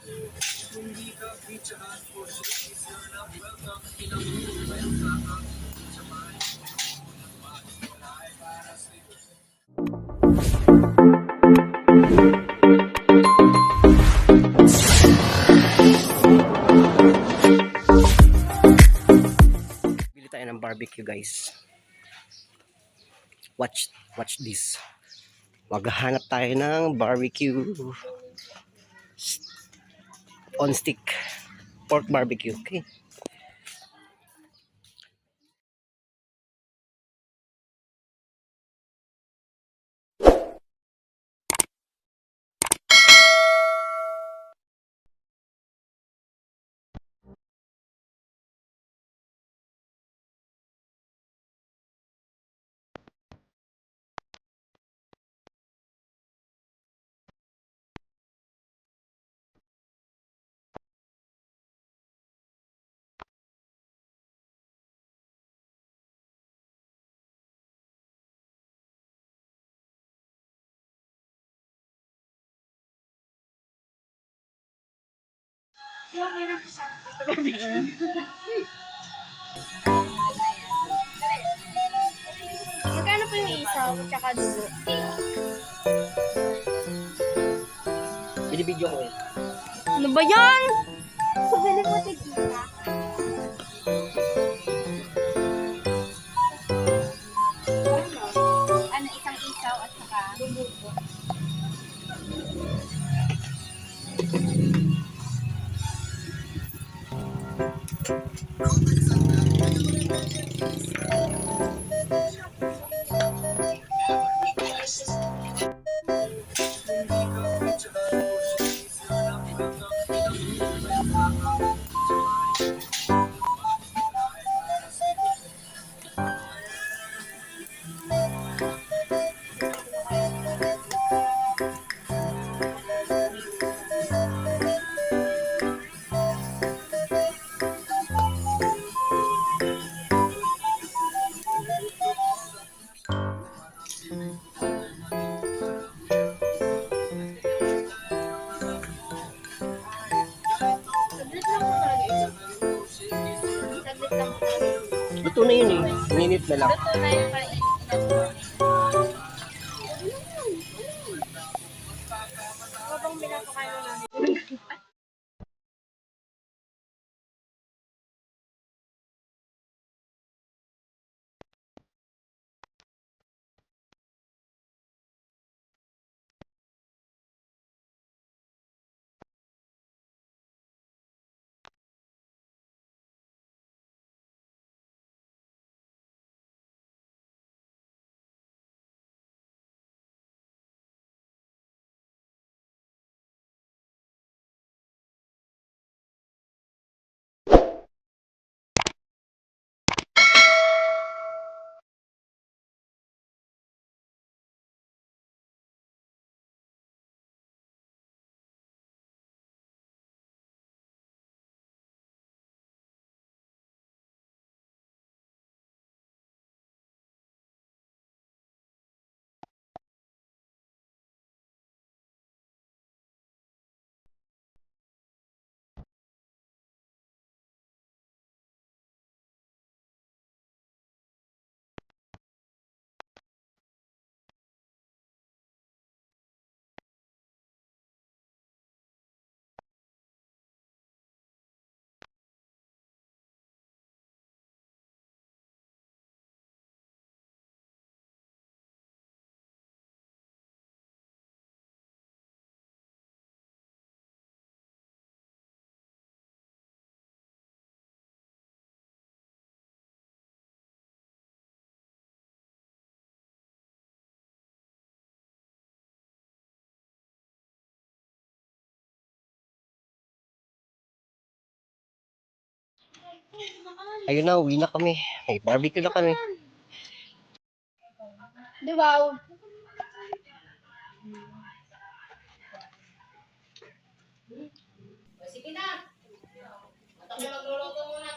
Bili tayo ng barbecue, guys. Watch this. Maghahanap tayo ng barbecue on stick. Pork barbecue. Okay. Magkano po yung isaw tsaka dugo? Binibidyo ko eh. Ano ba yan? Pabili mo tigita. Ano, isang isaw at saka dugo po. Saglit lang po talaga ito. Saglit lang po talaga ito. Luto na yun eh. Minute na lang. Luto na yung kainin. Habang pinapakain na namin. Ayun na, uwi na kami. May barbecue na kami. Di ba? Sige na. Magluluto muna.